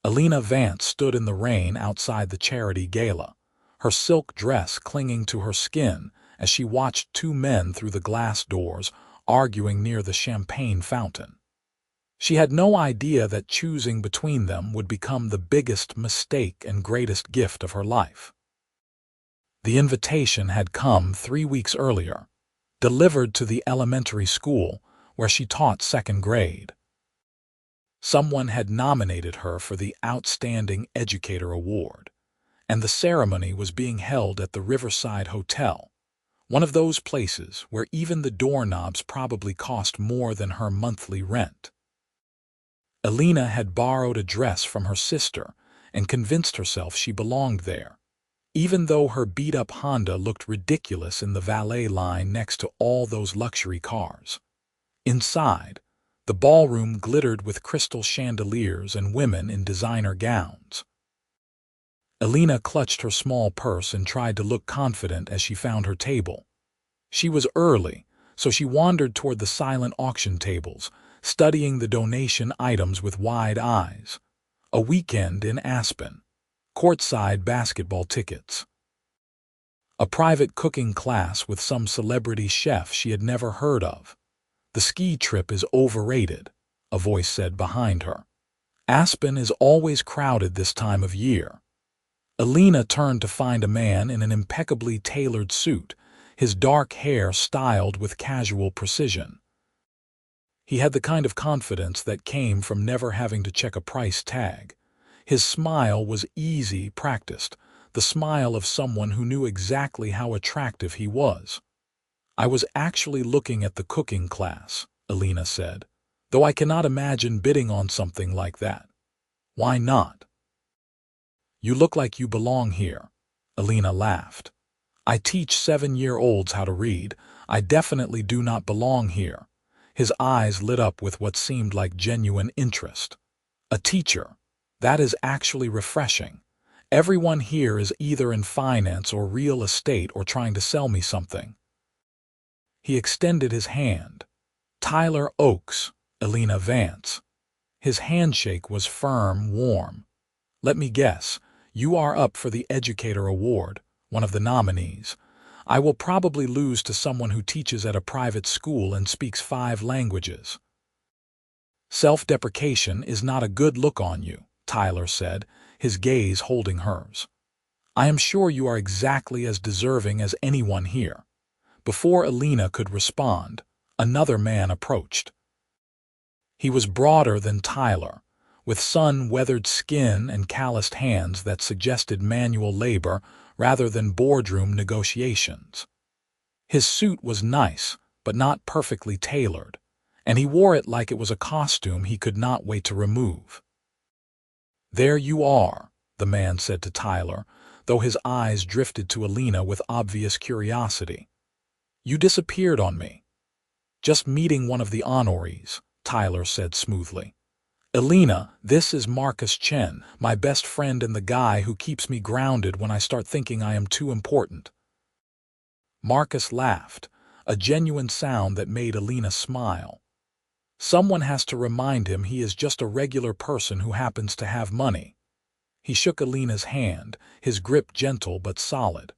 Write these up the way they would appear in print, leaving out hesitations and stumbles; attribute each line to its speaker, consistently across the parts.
Speaker 1: Elena Vance stood in the rain outside the charity gala, her silk dress clinging to her skin as she watched two men through the glass doors arguing near the champagne fountain. She had no idea that choosing between them would become the biggest mistake and greatest gift of her life. The invitation had come 3 weeks earlier, delivered to the elementary school where she taught second grade. Someone had nominated her for the Outstanding Educator Award, and the ceremony was being held at the Riverside Hotel, one of those places where even the doorknobs probably cost more than her monthly rent. Elena had borrowed a dress from her sister and convinced herself she belonged there, even though her beat-up Honda looked ridiculous in the valet line next to all those luxury cars. Inside, the ballroom glittered with crystal chandeliers and women in designer gowns. Elena clutched her small purse and tried to look confident as she found her table. She was early, so she wandered toward the silent auction tables, studying the donation items with wide eyes. A weekend in Aspen, courtside basketball tickets, a private cooking class with some celebrity chef she had never heard of. The ski trip is overrated, a voice said behind her. Aspen is always crowded this time of year. Elena turned to find a man in an impeccably tailored suit, his dark hair styled with casual precision. He had the kind of confidence that came from never having to check a price tag. His smile was easy, practiced, the smile of someone who knew exactly how attractive he was. "I was actually looking at the cooking class," Elena said, "though I cannot imagine bidding on something like that." "Why not?" "You look like you belong here," Elena laughed. "I teach 7-year-olds how to read. I definitely do not belong here." His eyes lit up with what seemed like genuine interest. "A teacher? That is actually refreshing. Everyone here is either in finance or real estate or trying to sell me something." He extended his hand. "Tyler Oakes, Elena Vance." His handshake was firm, warm. "Let me guess, you are up for the Educator Award, one of the nominees. I will probably lose to someone who teaches at a private school and speaks 5 languages." "Self-deprecation is not a good look on you," Tyler said, his gaze holding hers. "I am sure you are exactly as deserving as anyone here." Before Elena could respond, another man approached. He was broader than Tyler, with sun-weathered skin and calloused hands that suggested manual labor rather than boardroom negotiations. His suit was nice, but not perfectly tailored, and he wore it like it was a costume he could not wait to remove. "There you are," the man said to Tyler, though his eyes drifted to Elena with obvious curiosity. "You disappeared on me." "Just meeting one of the honorees," Tyler said smoothly. "Elena, this is Marcus Chen, my best friend and the guy who keeps me grounded when I start thinking I am too important." Marcus laughed, a genuine sound that made Elena smile. Someone has to remind him he is just a regular person who happens to have money. He shook Elena's hand, his grip gentle but solid.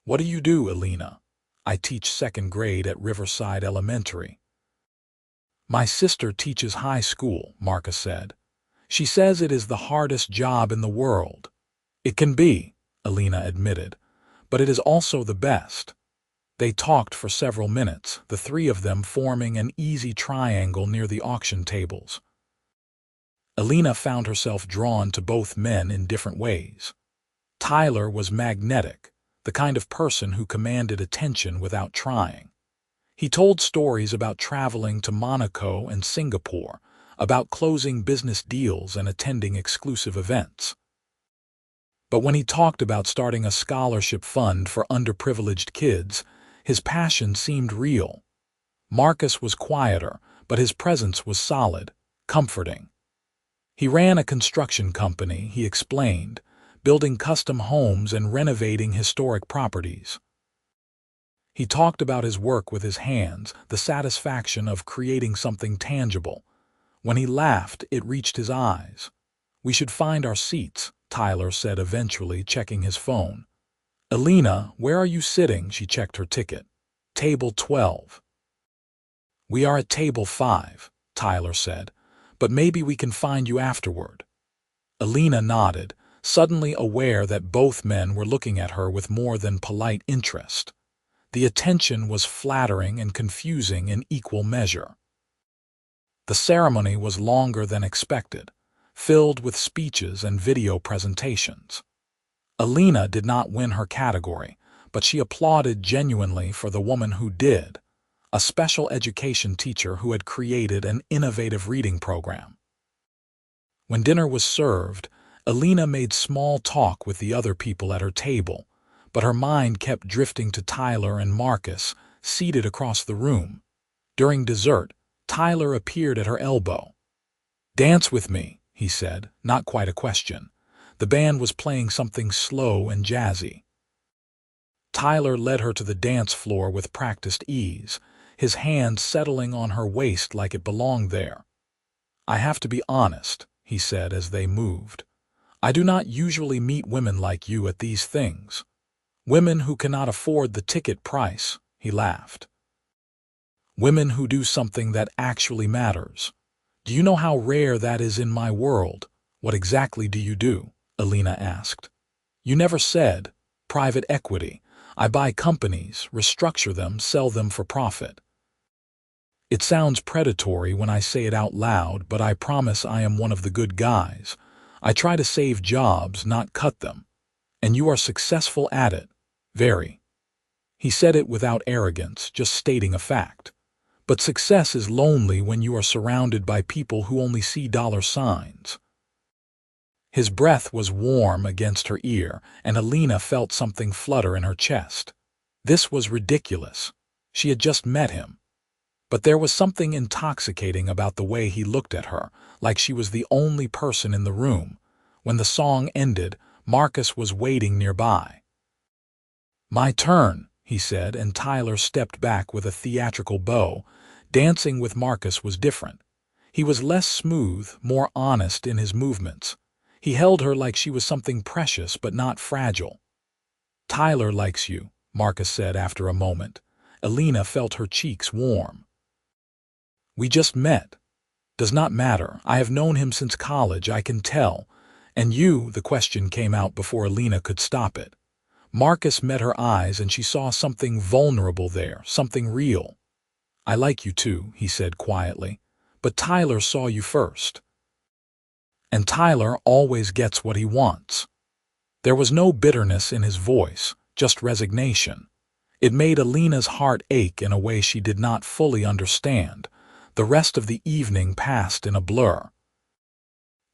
Speaker 1: "What do you do, Elena?" "I teach second grade at Riverside Elementary." "My sister teaches high school," Marcus said. "She says it is the hardest job in the world." "It can be," Elena admitted, "but it is also the best." They talked for several minutes, the three of them forming an easy triangle near the auction tables. Elena found herself drawn to both men in different ways. Tyler was magnetic, the kind of person who commanded attention without trying. He told stories about traveling to Monaco and Singapore, about closing business deals and attending exclusive events. But when he talked about starting a scholarship fund for underprivileged kids, his passion seemed real. Marcus was quieter, but his presence was solid, comforting. He ran a construction company, he explained, building custom homes and renovating historic properties. He talked about his work with his hands, the satisfaction of creating something tangible. When he laughed, it reached his eyes. We should find our seats, Tyler said eventually, checking his phone. Elena, where are you sitting? She checked her ticket. Table 12. We are at table 5, Tyler said, but maybe we can find you afterward. Elena nodded, suddenly aware that both men were looking at her with more than polite interest. The attention was flattering and confusing in equal measure. The ceremony was longer than expected, filled with speeches and video presentations. Elena did not win her category, but she applauded genuinely for the woman who did, a special education teacher who had created an innovative reading program. When dinner was served, Elena made small talk with the other people at her table, but her mind kept drifting to Tyler and Marcus, seated across the room. During dessert, Tyler appeared at her elbow. "Dance with me," he said, not quite a question. The band was playing something slow and jazzy. Tyler led her to the dance floor with practiced ease, his hand settling on her waist like it belonged there. "I have to be honest," he said as they moved. "I do not usually meet women like you at these things. Women who cannot afford the ticket price," he laughed. "Women who do something that actually matters. Do you know how rare that is in my world?" "What exactly do you do?" Elena asked. "You never said." "Private equity. I buy companies, restructure them, sell them for profit." It sounds predatory when I say it out loud, but I promise I am one of the good guys. I try to save jobs, not cut them. And you are successful at it. Very. He said it without arrogance, just stating a fact. But success is lonely when you are surrounded by people who only see dollar signs. His breath was warm against her ear, and Elena felt something flutter in her chest. This was ridiculous. She had just met him. But there was something intoxicating about the way he looked at her, like she was the only person in the room. When the song ended, Marcus was waiting nearby. "My turn," he said, and Tyler stepped back with a theatrical bow. Dancing with Marcus was different. He was less smooth, more honest in his movements. He held her like she was something precious but not fragile. "Tyler likes you," Marcus said after a moment. Elena felt her cheeks warm. "We just met." "Does not matter. I have known him since college, I can tell. And you," the question came out before Elena could stop it. Marcus met her eyes and she saw something vulnerable there, something real. "I like you too," he said quietly. "But Tyler saw you first." And Tyler always gets what he wants. There was no bitterness in his voice, just resignation. It made Elena's heart ache in a way she did not fully understand. The rest of the evening passed in a blur.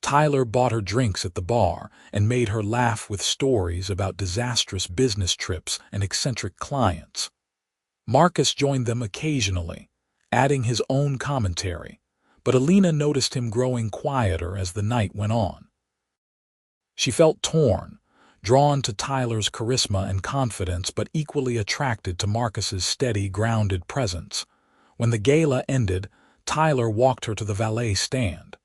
Speaker 1: Tyler bought her drinks at the bar and made her laugh with stories about disastrous business trips and eccentric clients. Marcus joined them occasionally, adding his own commentary, but Elena noticed him growing quieter as the night went on. She felt torn, drawn to Tyler's charisma and confidence, but equally attracted to Marcus's steady, grounded presence. When the gala ended, Tyler walked her to the valet stand.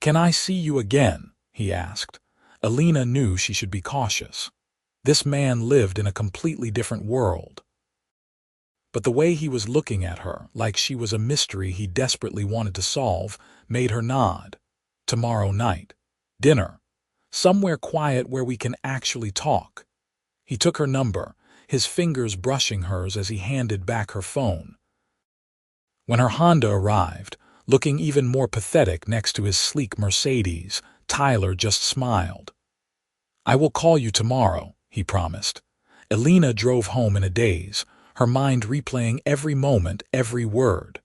Speaker 1: "Can I see you again?" he asked. Elena knew she should be cautious. This man lived in a completely different world. But the way he was looking at her, like she was a mystery he desperately wanted to solve, made her nod. "Tomorrow night. Dinner. Somewhere quiet where we can actually talk." He took her number, his fingers brushing hers as he handed back her phone. When her Honda arrived, looking even more pathetic next to his sleek Mercedes, Tyler just smiled. "I will call you tomorrow," he promised. Elena drove home in a daze, her mind replaying every moment, every word.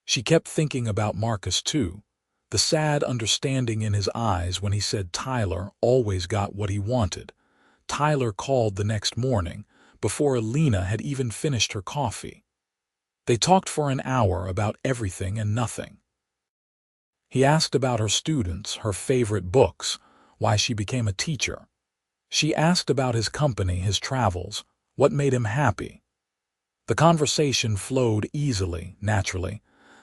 Speaker 1: She kept thinking about Marcus too, the sad understanding in his eyes when he said Tyler always got what he wanted. Tyler called the next morning, before Elena had even finished her coffee. They talked for an hour about everything and nothing. He asked about her students, her favorite books, why she became a teacher. She asked about his company, his travels, what made him happy. The conversation flowed easily, naturally.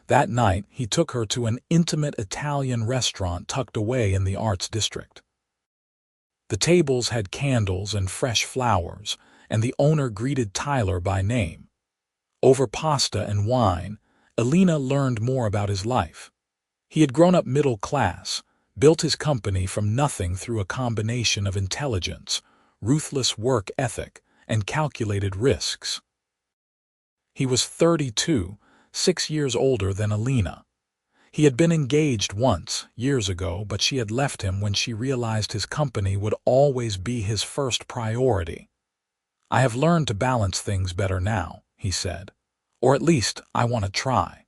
Speaker 1: That night, he took her to an intimate Italian restaurant tucked away in the arts district. The tables had candles and fresh flowers, and the owner greeted Tyler by name. Over pasta and wine, Elena learned more about his life. He had grown up middle class, built his company from nothing through a combination of intelligence, ruthless work ethic, and calculated risks. He was 32, 6 years older than Elena. He had been engaged once, years ago, but she had left him when she realized his company would always be his first priority. "I have learned to balance things better now," he said. "Or at least, I want to try."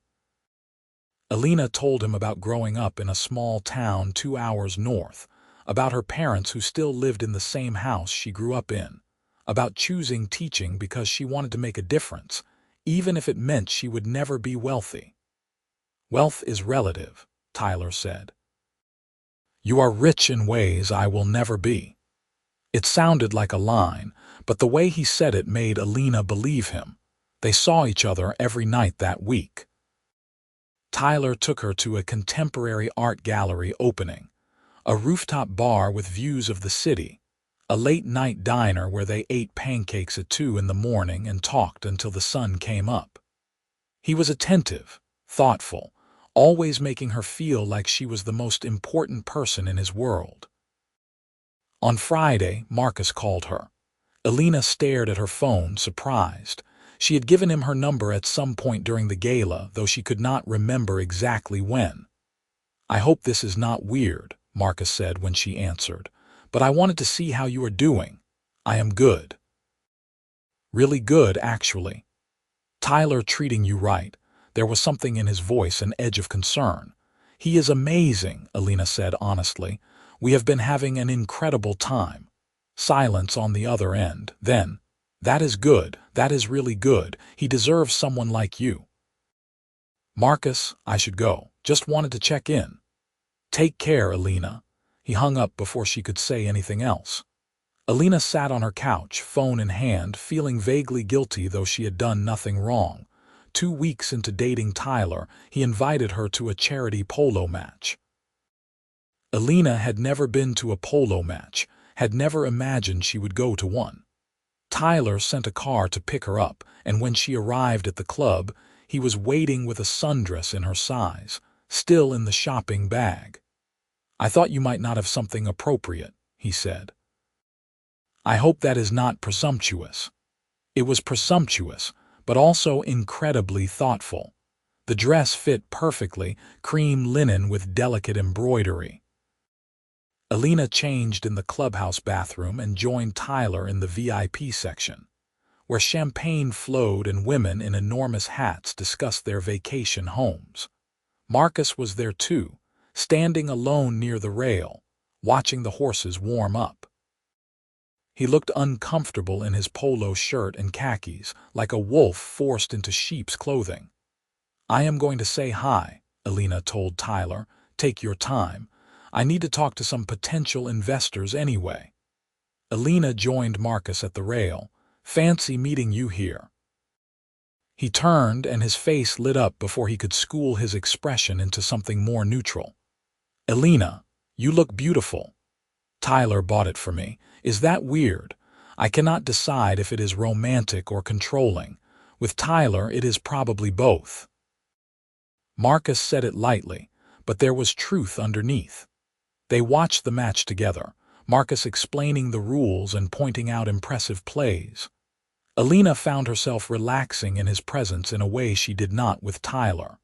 Speaker 1: Elena told him about growing up in a small town 2 hours north, about her parents who still lived in the same house she grew up in, about choosing teaching because she wanted to make a difference, even if it meant she would never be wealthy. "Wealth is relative," Tyler said. "You are rich in ways I will never be." It sounded like a line, but the way he said it made Elena believe him. They saw each other every night that week. Tyler took her to a contemporary art gallery opening, a rooftop bar with views of the city, a late-night diner where they ate pancakes at 2 in the morning and talked until the sun came up. He was attentive, thoughtful, always making her feel like she was the most important person in his world. On Friday, Marcus called her. Elena stared at her phone, surprised. She had given him her number at some point during the gala, though she could not remember exactly when. "I hope this is not weird," Marcus said when she answered, "but I wanted to see how you are doing." "I am good." "Really good, actually." "Tyler treating you right." There was something in his voice, an edge of concern. "He is amazing," Elena said honestly. "We have been having an incredible time." Silence on the other end. Then, "That is good. That is really good. He deserves someone like you." "Marcus, I should go. Just wanted to check in." "Take care, Elena." He hung up before she could say anything else. Elena sat on her couch, phone in hand, feeling vaguely guilty though she had done nothing wrong. 2 weeks into dating Tyler, he invited her to a charity polo match. Elena had never been to a polo match, had never imagined she would go to one. Tyler sent a car to pick her up, and when she arrived at the club, he was waiting with a sundress in her size, still in the shopping bag. "I thought you might not have something appropriate," he said. "I hope that is not presumptuous." It was presumptuous, but also incredibly thoughtful. The dress fit perfectly, cream linen with delicate embroidery. Elena changed in the clubhouse bathroom and joined Tyler in the VIP section, where champagne flowed and women in enormous hats discussed their vacation homes. Marcus was there too, standing alone near the rail, watching the horses warm up. He looked uncomfortable in his polo shirt and khakis, like a wolf forced into sheep's clothing. "I am going to say hi," Elena told Tyler. "Take your time. I need to talk to some potential investors anyway." Elena joined Marcus at the rail. "Fancy meeting you here." He turned and his face lit up before he could school his expression into something more neutral. "Elena, you look beautiful." "Tyler bought it for me. Is that weird? I cannot decide if it is romantic or controlling. With Tyler, it is probably both." Marcus said it lightly, but there was truth underneath. They watched the match together, Marcus explaining the rules and pointing out impressive plays. Elena found herself relaxing in his presence in a way she did not with Tyler.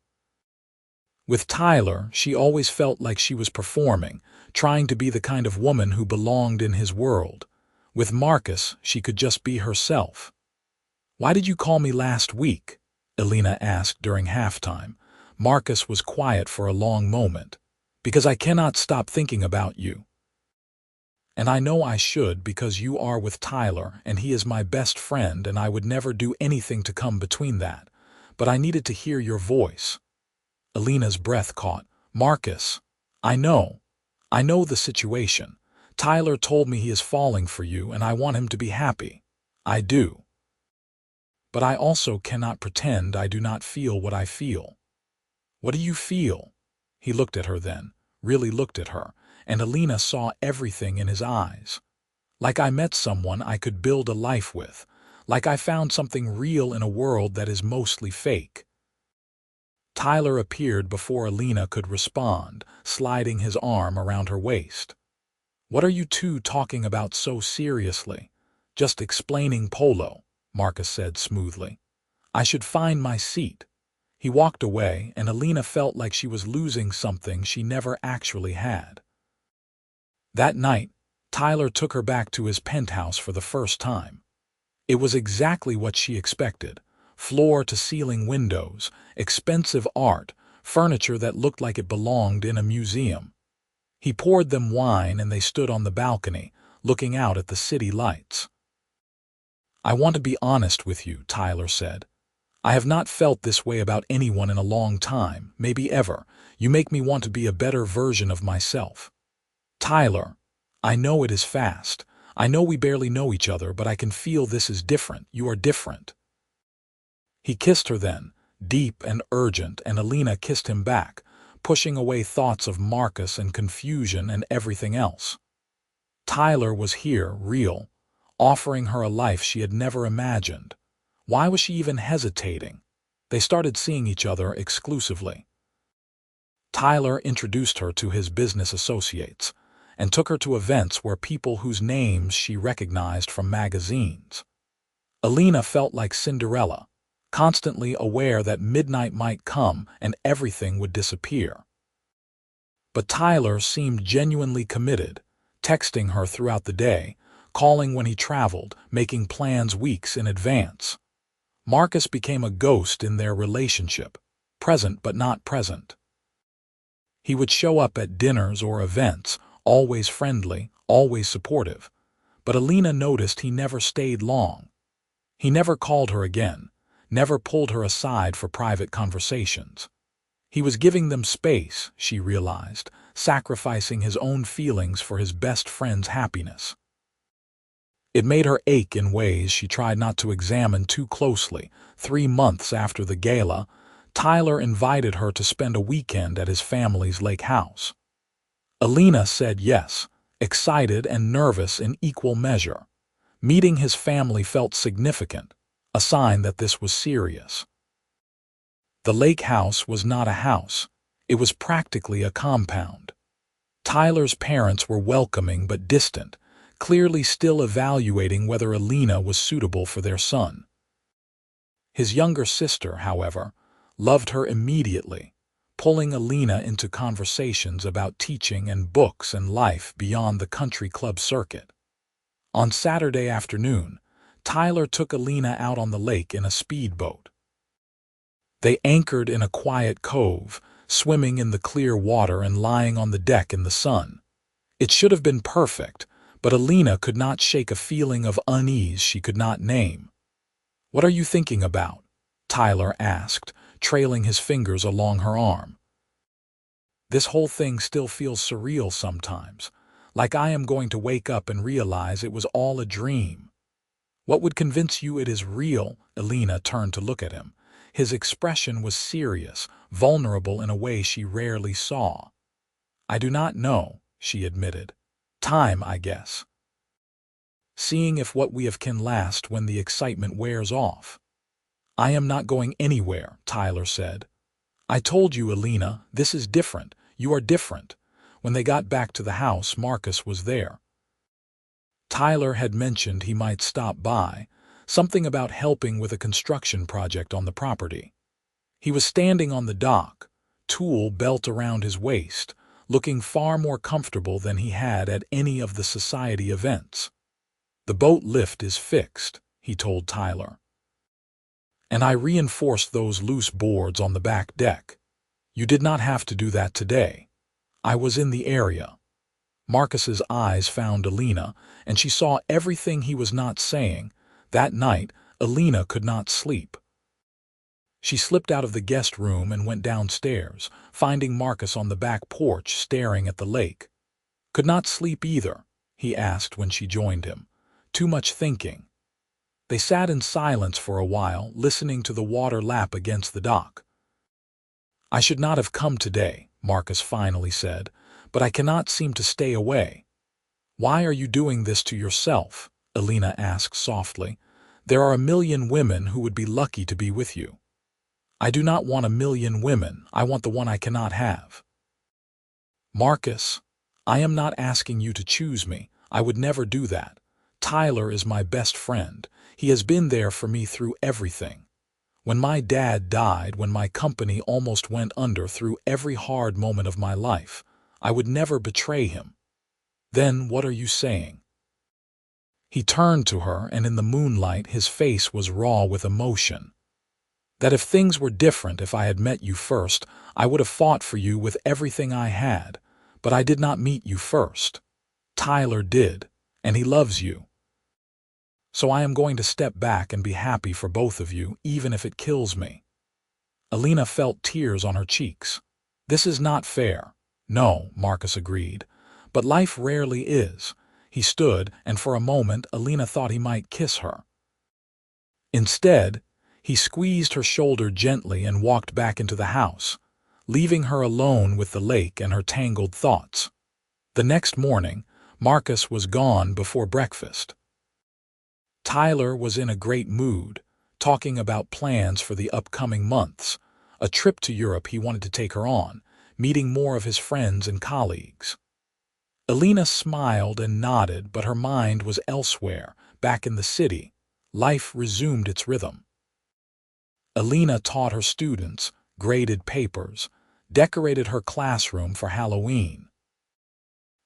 Speaker 1: With Tyler, she always felt like she was performing, trying to be the kind of woman who belonged in his world. With Marcus, she could just be herself. "Why did you call me last week?" Elena asked during halftime. Marcus was quiet for a long moment. "Because I cannot stop thinking about you. And I know I should because you are with Tyler and he is my best friend and I would never do anything to come between that. But I needed to hear your voice." Elena's breath caught. "Marcus, I know the situation. Tyler told me he is falling for you and I want him to be happy. I do. But I also cannot pretend I do not feel what I feel." What do you feel? He looked at her then, really looked at her, and Elena saw everything in his eyes. Like I met someone I could build a life with. Like I found something real in a world that is mostly fake. Tyler appeared before Elena could respond, sliding his arm around her waist. What are you two talking about so seriously? Just explaining polo, Marcus said smoothly. I should find my seat. He walked away, and Elena felt like she was losing something she never actually had. That night, Tyler took her back to his penthouse for the first time. It was exactly what she expected. Floor-to-ceiling windows, expensive art, furniture that looked like it belonged in a museum. He poured them wine and they stood on the balcony, looking out at the city lights. I want to be honest with you, Tyler said. I have not felt this way about anyone in a long time, maybe ever. You make me want to be a better version of myself. Tyler, I know it is fast. I know we barely know each other, but I can feel this is different. You are different. He kissed her then, deep and urgent, and Elena kissed him back, pushing away thoughts of Marcus and confusion and everything else. Tyler was here, real, offering her a life she had never imagined. Why was she even hesitating? They started seeing each other exclusively. Tyler introduced her to his business associates and took her to events where people whose names she recognized from magazines. Elena felt like Cinderella, constantly aware that midnight might come and everything would disappear. But Tyler seemed genuinely committed, texting her throughout the day, calling when he traveled, making plans weeks in advance. Marcus became a ghost in their relationship, present but not present. He would show up at dinners or events, always friendly, always supportive, but Elena noticed he never stayed long. He never called her again, never pulled her aside for private conversations. He was giving them space, she realized, sacrificing his own feelings for his best friend's happiness. It made her ache in ways she tried not to examine too closely. 3 months after the gala, Tyler invited her to spend a weekend at his family's lake house. Elena said yes, excited and nervous in equal measure. Meeting his family felt significant, a sign that this was serious. The lake house was not a house. It was practically a compound. Tyler's parents were welcoming but distant, clearly still evaluating whether Elena was suitable for their son. His younger sister, however, loved her immediately, pulling Elena into conversations about teaching and books and life beyond the country club circuit. On Saturday afternoon, Tyler took Elena out on the lake in a speedboat. They anchored in a quiet cove, swimming in the clear water and lying on the deck in the sun. It should have been perfect, but Elena could not shake a feeling of unease she could not name. "What are you thinking about?" Tyler asked, trailing his fingers along her arm. "This whole thing still feels surreal sometimes, like I am going to wake up and realize it was all a dream." "What would convince you it is real?" Elena turned to look at him. His expression was serious, vulnerable in a way she rarely saw. "I do not know," she admitted. "Time, I guess. Seeing if what we have can last when the excitement wears off." "I am not going anywhere," Tyler said. "I told you, Elena, this is different. You are different." When they got back to the house, Marcus was there. Tyler had mentioned he might stop by, something about helping with a construction project on the property. He was standing on the dock, tool belt around his waist, looking far more comfortable than he had at any of the society events. "The boat lift is fixed," he told Tyler. "And I reinforced those loose boards on the back deck. You did not have to do that today. I was in the area." Marcus's eyes found Elena, and she saw everything he was not saying. That night, Elena could not sleep. She slipped out of the guest room and went downstairs, finding Marcus on the back porch staring at the lake. "Could not sleep either?" he asked when she joined him. "Too much thinking." They sat in silence for a while, listening to the water lap against the dock. "I should not have come today," Marcus finally said, "but I cannot seem to stay away." "Why are you doing this to yourself?" Elena asked softly. "There are a million women who would be lucky to be with you." "I do not want a million women. I want the one I cannot have." "Marcus, I am not asking you to choose me. I would never do that. Tyler is my best friend. He has been there for me through everything. When my dad died, when my company almost went under, through every hard moment of my life, I would never betray him." "Then what are you saying?" He turned to her, and in the moonlight his face was raw with emotion. "That if things were different, if I had met you first, I would have fought for you with everything I had. But I did not meet you first. Tyler did, and he loves you. So I am going to step back and be happy for both of you, even if it kills me." Elena felt tears on her cheeks. "This is not fair." "No," Marcus agreed, "but life rarely is." He stood, and for a moment Elena thought he might kiss her. Instead, he squeezed her shoulder gently and walked back into the house, leaving her alone with the lake and her tangled thoughts. The next morning, Marcus was gone before breakfast. Tyler was in a great mood, talking about plans for the upcoming months, a trip to Europe he wanted to take her on, meeting more of his friends and colleagues. Elena smiled and nodded, but her mind was elsewhere, back in the city. Life resumed its rhythm. Elena taught her students, graded papers, decorated her classroom for Halloween.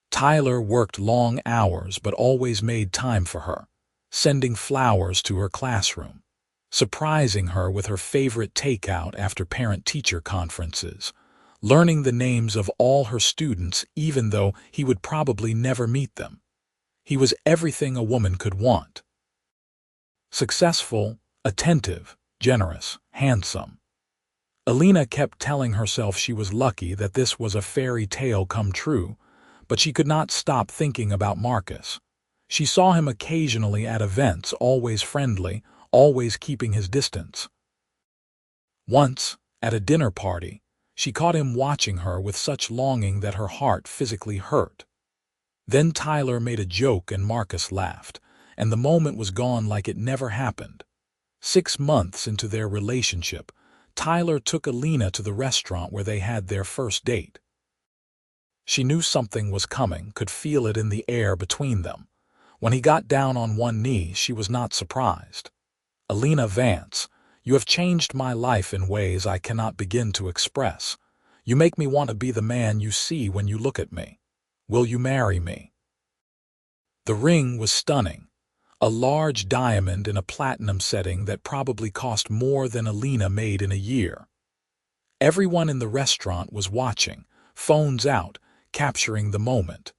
Speaker 1: Tyler worked long hours but always made time for her, sending flowers to her classroom, surprising her with her favorite takeout after parent-teacher conferences, learning the names of all her students even though he would probably never meet them. He was everything a woman could want. Successful, attentive, generous, handsome. Elena kept telling herself she was lucky, that this was a fairy tale come true, but she could not stop thinking about Marcus. She saw him occasionally at events, always friendly, always keeping his distance. Once, at a dinner party, she caught him watching her with such longing that her heart physically hurt. Then Tyler made a joke and Marcus laughed, and the moment was gone like it never happened. 6 months into their relationship, Tyler took Elena to the restaurant where they had their first date. She knew something was coming, could feel it in the air between them. When he got down on one knee, she was not surprised. "Elena Vance, you have changed my life in ways I cannot begin to express. You make me want to be the man you see when you look at me. Will you marry me?" The ring was stunning. A large diamond in a platinum setting that probably cost more than Elena made in a year. Everyone in the restaurant was watching, phones out, capturing the moment.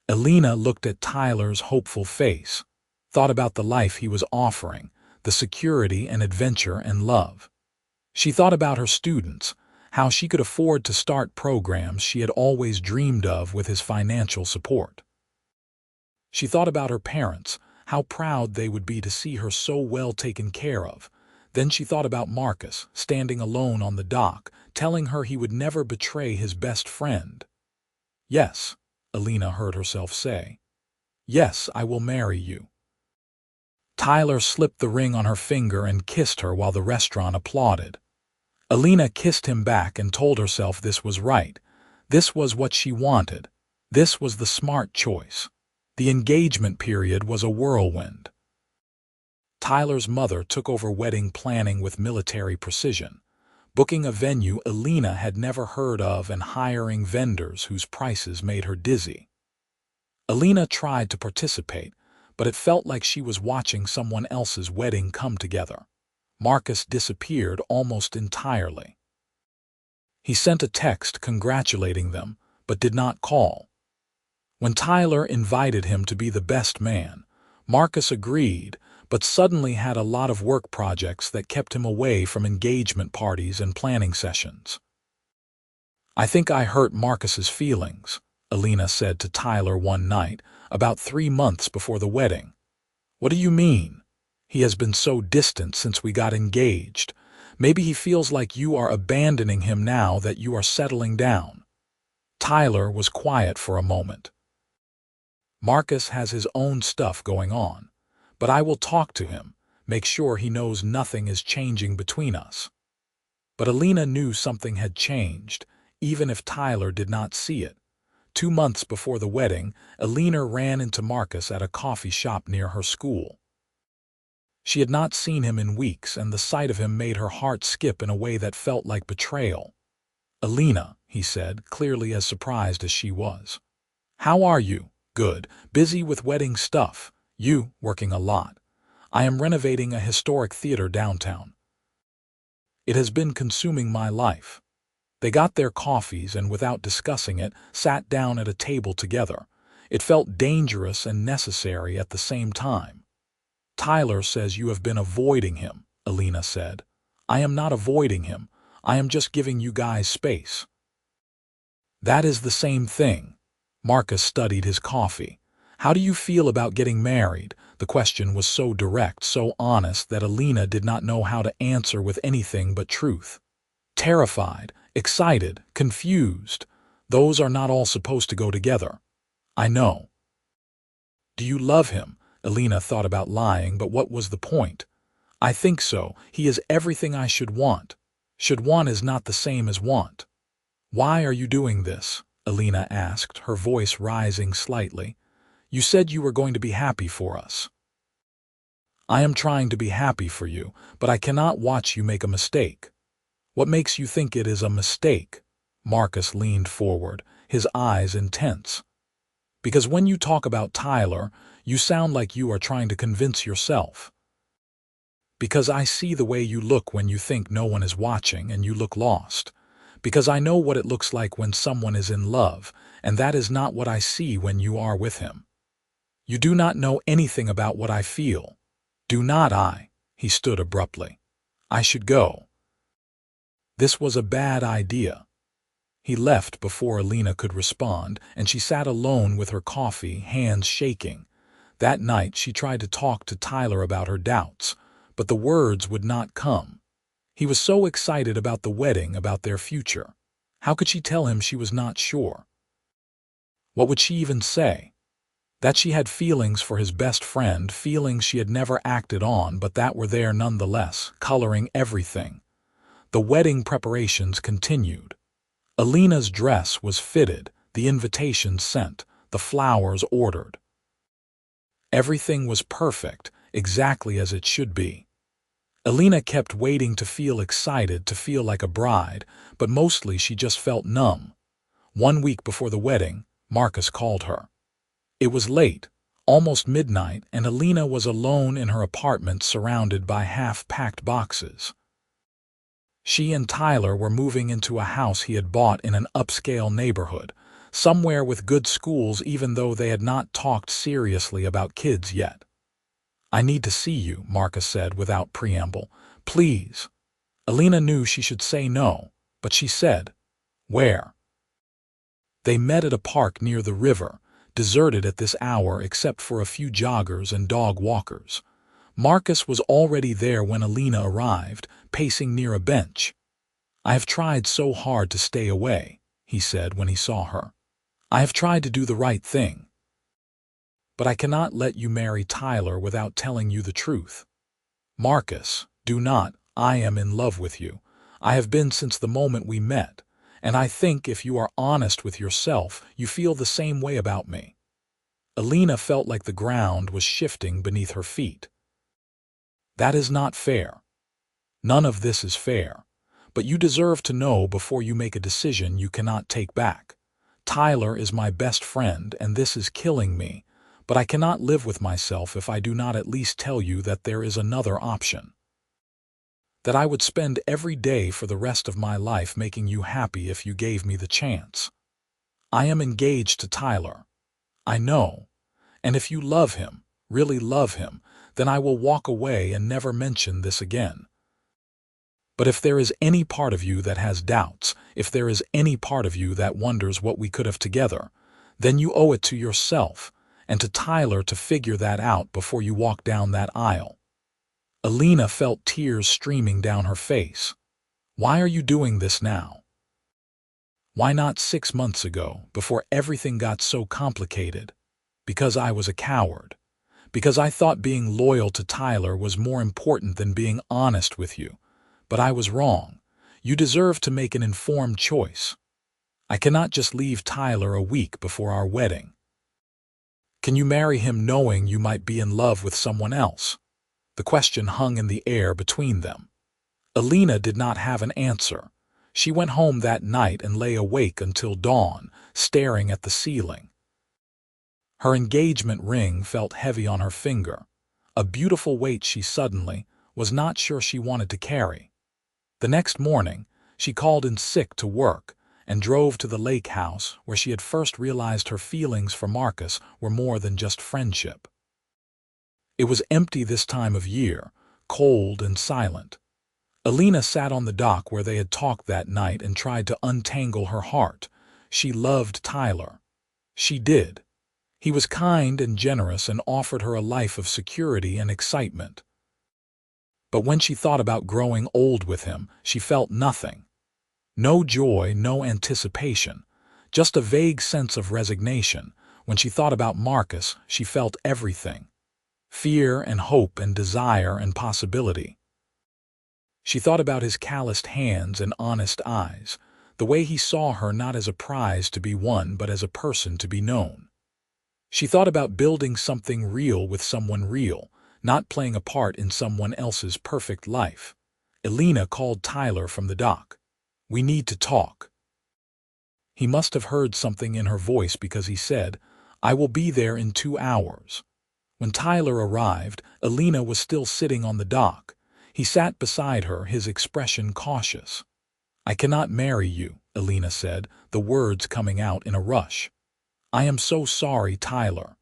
Speaker 1: Elena looked at Tyler's hopeful face, thought about the life he was offering, the security and adventure and love. She thought about her students, how she could afford to start programs she had always dreamed of with his financial support. She thought about her parents, how proud they would be to see her so well taken care of. Then she thought about Marcus, standing alone on the dock, telling her he would never betray his best friend. "Yes," Elena heard herself say. "Yes, I will marry you." Tyler slipped the ring on her finger and kissed her while the restaurant applauded. Elena kissed him back and told herself this was right. This was what she wanted. This was the smart choice. The engagement period was a whirlwind. Tyler's mother took over wedding planning with military precision, booking a venue Elena had never heard of and hiring vendors whose prices made her dizzy. Elena tried to participate, but it felt like she was watching someone else's wedding come together. Marcus disappeared almost entirely. He sent a text congratulating them, but did not call. When Tyler invited him to be the best man, Marcus agreed, but suddenly had a lot of work projects that kept him away from engagement parties and planning sessions. "I think I hurt Marcus's feelings," Elena said to Tyler one night, about 3 months before the wedding. "What do you mean? He has been so distant since we got engaged. Maybe he feels like you are abandoning him now that you are settling down." Tyler was quiet for a moment. "Marcus has his own stuff going on, but I will talk to him, make sure he knows nothing is changing between us." But Elena knew something had changed, even if Tyler did not see it. 2 months before the wedding, Elena ran into Marcus at a coffee shop near her school. She had not seen him in weeks, and the sight of him made her heart skip in a way that felt like betrayal. "Elena," he said, clearly as surprised as she was. "How are you?" "Good. Busy with wedding stuff. You?" "Working a lot. I am renovating a historic theater downtown. It has been consuming my life." They got their coffees and, without discussing it, sat down at a table together. It felt dangerous and necessary at the same time. "Tyler says you have been avoiding him," Elena said. "I am not avoiding him. I am just giving you guys space." "That is the same thing." Marcus studied his coffee. "How do you feel about getting married?" The question was so direct, so honest, that Elena did not know how to answer with anything but truth. "Terrified, excited, confused. Those are not all supposed to go together." "I know." "Do you love him?" Elena thought about lying, but what was the point? "I think so. He is everything I should want." "Should want is not the same as want." "Why are you doing this?" Elena asked, her voice rising slightly. "You said you were going to be happy for us." "I am trying to be happy for you, but I cannot watch you make a mistake." "What makes you think it is a mistake?" Marcus leaned forward, his eyes intense. "Because when you talk about Tyler, you sound like you are trying to convince yourself." "Because I see the way you look when you think no one is watching and you look lost. Because I know what it looks like when someone is in love, and that is not what I see when you are with him. You do not know anything about what I feel." "Do not I?" He stood abruptly. "I should go." This was a bad idea. He left before Elena could respond, and she sat alone with her coffee, hands shaking. That night she tried to talk to Tyler about her doubts, but the words would not come. He was so excited about the wedding, about their future. How could she tell him she was not sure? What would she even say? That she had feelings for his best friend, feelings she had never acted on, but that were there nonetheless, coloring everything. The wedding preparations continued. Elena's dress was fitted, the invitations sent, the flowers ordered. Everything was perfect, exactly as it should be. Elena kept waiting to feel excited, to feel like a bride, but mostly she just felt numb. 1 week before the wedding, Marcus called her. It was late, almost midnight, and Elena was alone in her apartment surrounded by half-packed boxes. She and Tyler were moving into a house he had bought in an upscale neighborhood, somewhere with good schools, even though they had not talked seriously about kids yet. "I need to see you," Marcus said without preamble. "Please." Elena knew she should say no, but she said, "Where?" They met at a park near the river, deserted at this hour except for a few joggers and dog walkers. Marcus was already there when Elena arrived, pacing near a bench. "I have tried so hard to stay away," he said when he saw her. "I have tried to do the right thing. But I cannot let you marry Tyler without telling you the truth." "Marcus, do not. I am in love with you. I have been since the moment we met, and I think if you are honest with yourself, you feel the same way about me." Elena felt like the ground was shifting beneath her feet. "That is not fair. None of this is fair. But you deserve to know before you make a decision you cannot take back. Tyler is my best friend, and this is killing me. But I cannot live with myself if I do not at least tell you that there is another option. That I would spend every day for the rest of my life making you happy if you gave me the chance. I am engaged to Tyler. I know. And if you love him, really love him, then I will walk away and never mention this again. But if there is any part of you that has doubts, if there is any part of you that wonders what we could have together, then you owe it to yourself and to Tyler to figure that out before you walk down that aisle." Elena felt tears streaming down her face. Why are you doing this now? Why not 6 months ago, before everything got so complicated? Because I was a coward. Because I thought being loyal to Tyler was more important than being honest with you. But I was wrong. You deserve to make an informed choice. I cannot just leave Tyler a week before our wedding. Can you marry him knowing you might be in love with someone else? The question hung in the air between them. Elena did not have an answer. She went home that night and lay awake until dawn, staring at the ceiling. Her engagement ring felt heavy on her finger, a beautiful weight she suddenly was not sure she wanted to carry. The next morning, she called in sick to work and drove to the lake house where she had first realized her feelings for Marcus were more than just friendship. It was empty this time of year, cold and silent. Elena sat on the dock where they had talked that night and tried to untangle her heart. She loved Tyler. She did. He was kind and generous and offered her a life of security and excitement. But when she thought about growing old with him, she felt nothing. No joy, no anticipation, just a vague sense of resignation. When she thought about Marcus, she felt everything. Fear and hope and desire and possibility. She thought about his calloused hands and honest eyes, the way he saw her not as a prize to be won but as a person to be known. She thought about building something real with someone real, not playing a part in someone else's perfect life. Elena called Tyler from the dock. "We need to talk." He must have heard something in her voice because he said, "I will be there in 2 hours." When Tyler arrived, Elena was still sitting on the dock. He sat beside her, his expression cautious. "I cannot marry you," Elena said, the words coming out in a rush. "I am so sorry, Tyler.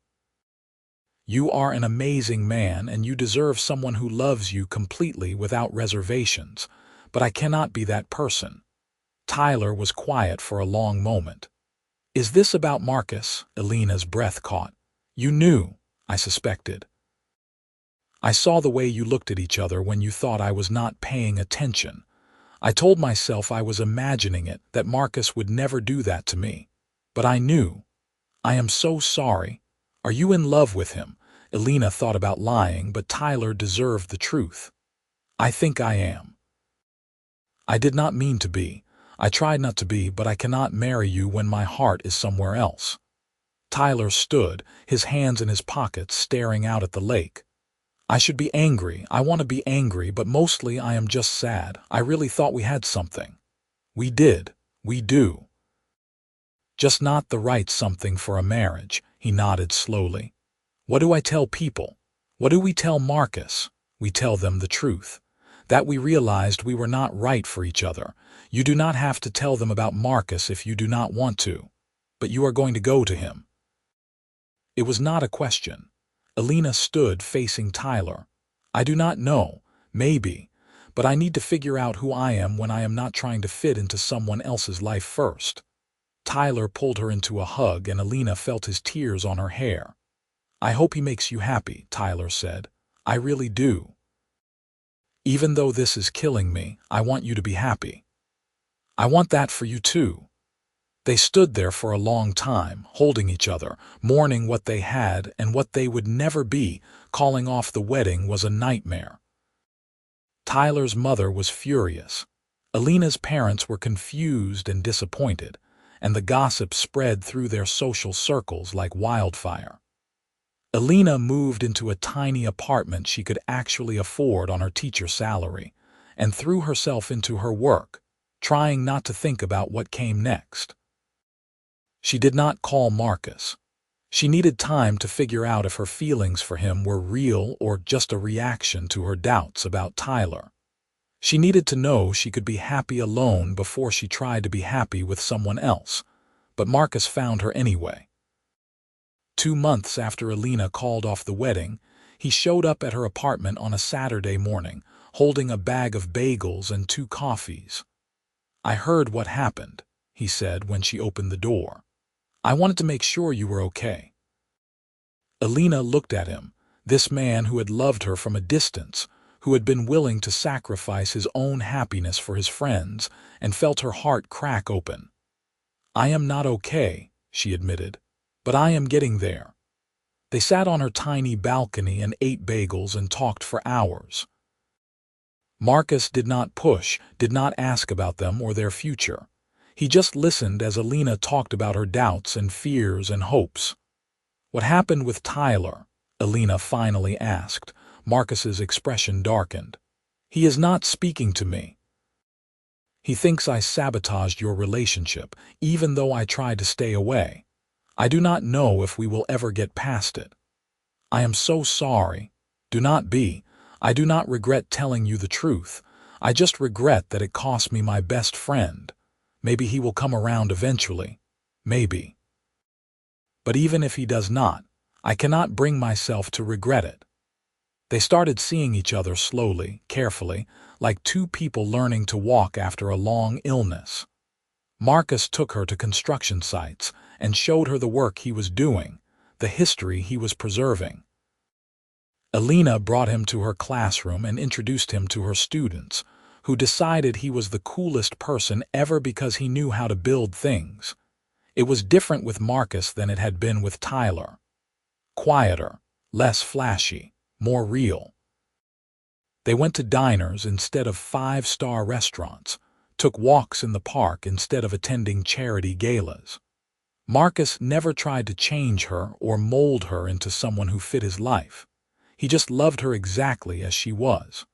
Speaker 1: You are an amazing man and you deserve someone who loves you completely without reservations, but I cannot be that person." Tyler was quiet for a long moment. "Is this about Marcus?" Elena's breath caught. "You knew," I suspected. "I saw the way you looked at each other when you thought I was not paying attention. I told myself I was imagining it, that Marcus would never do that to me. But I knew. I am so sorry. Are you in love with him?" Elena thought about lying, but Tyler deserved the truth. "I think I am. I did not mean to be. I tried not to be, but I cannot marry you when my heart is somewhere else." Tyler stood, his hands in his pockets, staring out at the lake. "I should be angry. I want to be angry, but mostly I am just sad. I really thought we had something." "We did. We do. Just not the right something for a marriage," he nodded slowly. "What do I tell people? What do we tell Marcus? We tell them the truth. That we realized we were not right for each other. You do not have to tell them about Marcus if you do not want to. But you are going to go to him." It was not a question. Elena stood facing Tyler. "I do not know. Maybe. But I need to figure out who I am when I am not trying to fit into someone else's life first." Tyler pulled her into a hug and Elena felt his tears on her hair. "I hope he makes you happy," Tyler said. "I really do. Even though this is killing me, I want you to be happy. I want that for you too." They stood there for a long time, holding each other, mourning what they had and what they would never be. Calling off the wedding was a nightmare. Tyler's mother was furious. Elena's parents were confused and disappointed, and the gossip spread through their social circles like wildfire. Elena moved into a tiny apartment she could actually afford on her teacher salary, and threw herself into her work, trying not to think about what came next. She did not call Marcus. She needed time to figure out if her feelings for him were real or just a reaction to her doubts about Tyler. She needed to know she could be happy alone before she tried to be happy with someone else, but Marcus found her anyway. 2 months after Elena called off the wedding, he showed up at her apartment on a Saturday morning, holding a bag of bagels and 2 coffees. "I heard what happened," he said when she opened the door. "I wanted to make sure you were okay." Elena looked at him, this man who had loved her from a distance, who had been willing to sacrifice his own happiness for his friends, and felt her heart crack open. "I am not okay," she admitted, "but I am getting there." They sat on her tiny balcony and ate bagels and talked for hours. Marcus did not push, did not ask about them or their future. He just listened as Elena talked about her doubts and fears and hopes. "What happened with Tyler?" Elena finally asked. Marcus's expression darkened. "He is not speaking to me. He thinks I sabotaged your relationship, even though I tried to stay away. I do not know if we will ever get past it. I am so sorry. Do not be. I do not regret telling you the truth. I just regret that it cost me my best friend. Maybe he will come around eventually. Maybe. But even if he does not, I cannot bring myself to regret it." They started seeing each other slowly, carefully, like two people learning to walk after a long illness. Marcus took her to construction sites and showed her the work he was doing, the history he was preserving. Elena brought him to her classroom and introduced him to her students, who decided he was the coolest person ever because he knew how to build things. It was different with Marcus than it had been with Tyler. Quieter, less flashy, more real. They went to diners instead of five-star restaurants, took walks in the park instead of attending charity galas. Marcus never tried to change her or mold her into someone who fit his life. He just loved her exactly as she was.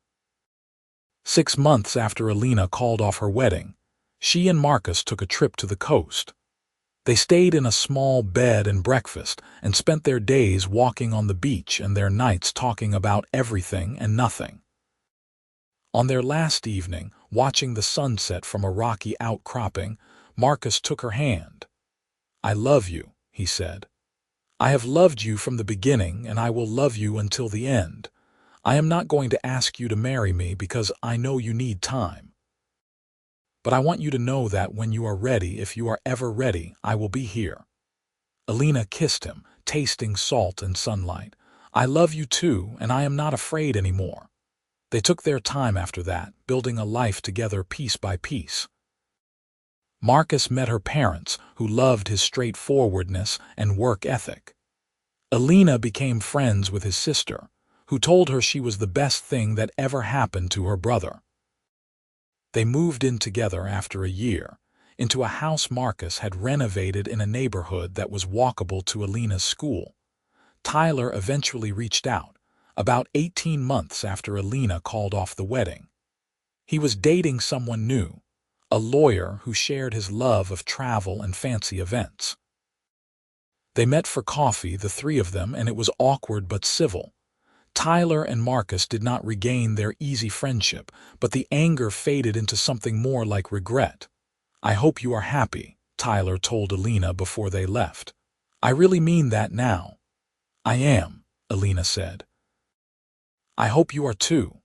Speaker 1: 6 months after Elena called off her wedding, she and Marcus took a trip to the coast. They stayed in a small bed and breakfast and spent their days walking on the beach and their nights talking about everything and nothing. On their last evening, watching the sunset from a rocky outcropping, Marcus took her hand. "I love you," he said. "I have loved you from the beginning, and I will love you until the end. I am not going to ask you to marry me because I know you need time. But I want you to know that when you are ready, if you are ever ready, I will be here." Elena kissed him, tasting salt and sunlight. "I love you too, and I am not afraid anymore." They took their time after that, building a life together piece by piece. Marcus met her parents, who loved his straightforwardness and work ethic. Elena became friends with his sister, who told her she was the best thing that ever happened to her brother. They moved in together after a year, into a house Marcus had renovated in a neighborhood that was walkable to Elena's school. Tyler eventually reached out, about 18 months after Elena called off the wedding. He was dating someone new, a lawyer who shared his love of travel and fancy events. They met for coffee, the three of them, and it was awkward but civil. Tyler and Marcus did not regain their easy friendship, but the anger faded into something more like regret. "I hope you are happy," Tyler told Elena before they left. "I really mean that now." "I am," Elena said. "I hope you are too."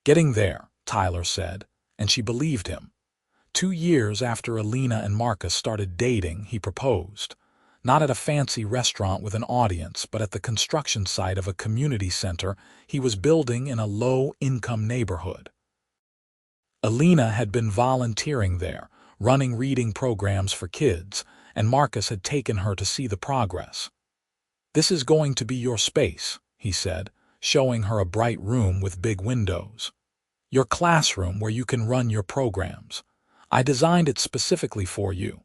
Speaker 1: "Getting there," Tyler said, and she believed him. 2 years after Elena and Marcus started dating, he proposed. Not at a fancy restaurant with an audience, but at the construction site of a community center he was building in a low-income neighborhood. Elena had been volunteering there, running reading programs for kids, and Marcus had taken her to see the progress. "This is going to be your space," he said, showing her a bright room with big windows. "Your classroom where you can run your programs. I designed it specifically for you."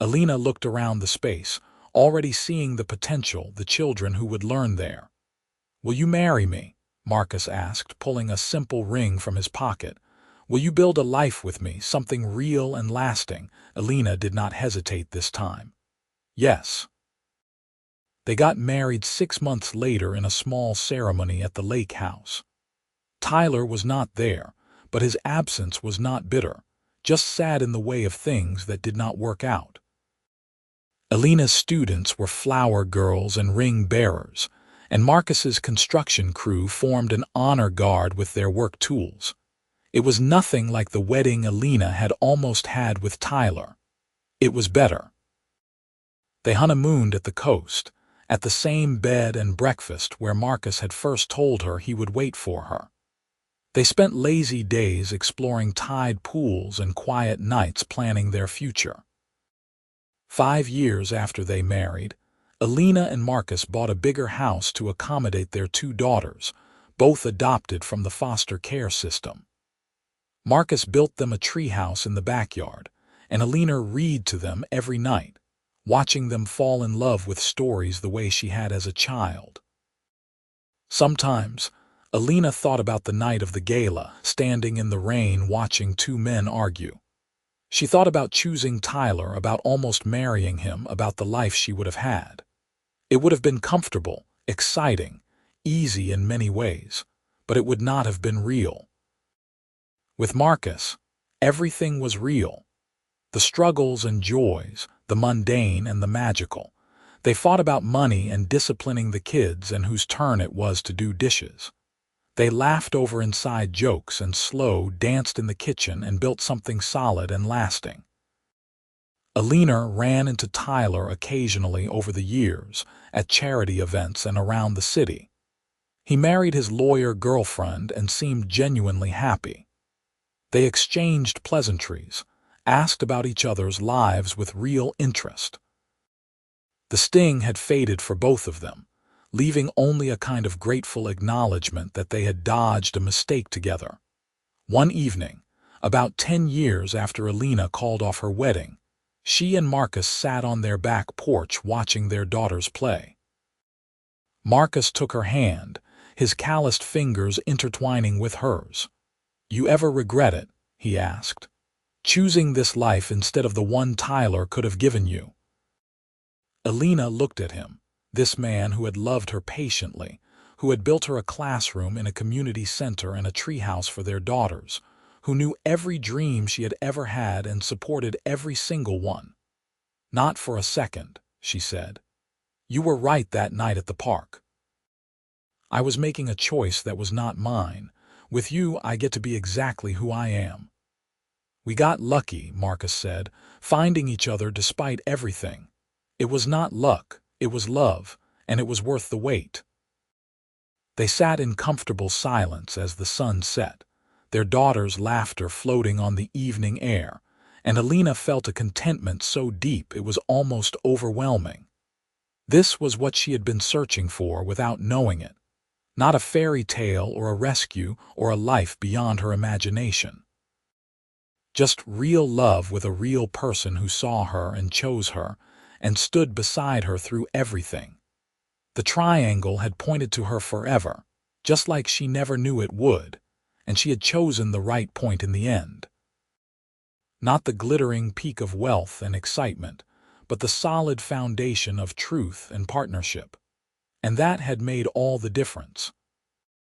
Speaker 1: Elena looked around the space, already seeing the potential, the children who would learn there. "Will you marry me?" Marcus asked, pulling a simple ring from his pocket. "Will you build a life with me, something real and lasting?" Elena did not hesitate this time. "Yes." They got married 6 months later in a small ceremony at the lake house. Tyler was not there, but his absence was not bitter, just sad in the way of things that did not work out. Elena's students were flower girls and ring bearers, and Marcus's construction crew formed an honor guard with their work tools. It was nothing like the wedding Elena had almost had with Tyler. It was better. They honeymooned at the coast. at the same bed and breakfast where Marcus had first told her he would wait for her. They spent lazy days exploring tide pools and quiet nights planning their future. 5 years after they married, Elena and Marcus bought a bigger house to accommodate their 2 daughters, both adopted from the foster care system. Marcus built them a treehouse in the backyard, and Elena read to them every night, watching them fall in love with stories the way she had as a child. Sometimes, Elena thought about the night of the gala, standing in the rain watching 2 men argue. She thought about choosing Tyler, about almost marrying him, about the life she would have had. It would have been comfortable, exciting, easy in many ways, but it would not have been real. With Marcus, everything was real. The struggles and joys, the mundane and the magical. They fought about money and disciplining the kids and whose turn it was to do dishes. They laughed over inside jokes and slow danced in the kitchen and built something solid and lasting. Elena ran into Tyler occasionally over the years, at charity events and around the city. He married his lawyer girlfriend and seemed genuinely happy. They exchanged pleasantries, asked about each other's lives with real interest. The sting had faded for both of them, leaving only a kind of grateful acknowledgement that they had dodged a mistake together. One evening, about 10 years after Elena called off her wedding, she and Marcus sat on their back porch watching their daughters play. Marcus took her hand, his calloused fingers intertwining with hers. "You ever regret it?" he asked. "Choosing this life instead of the one Tyler could have given you?" Elena looked at him, this man who had loved her patiently, who had built her a classroom in a community center and a treehouse for their daughters, who knew every dream she had ever had and supported every single one. "Not for a second," she said. "You were right that night at the park. I was making a choice that was not mine. With you, I get to be exactly who I am." "We got lucky," Marcus said, "finding each other despite everything. It was not luck, it was love, and it was worth the wait." They sat in comfortable silence as the sun set, their daughters' laughter floating on the evening air, and Elena felt a contentment so deep it was almost overwhelming. This was what she had been searching for without knowing it. Not a fairy tale or a rescue or a life beyond her imagination. Just real love with a real person who saw her and chose her and stood beside her through everything. The triangle had pointed to her forever, just like she never knew it would, and she had chosen the right point in the end. Not the glittering peak of wealth and excitement, but the solid foundation of truth and partnership. And that had made all the difference.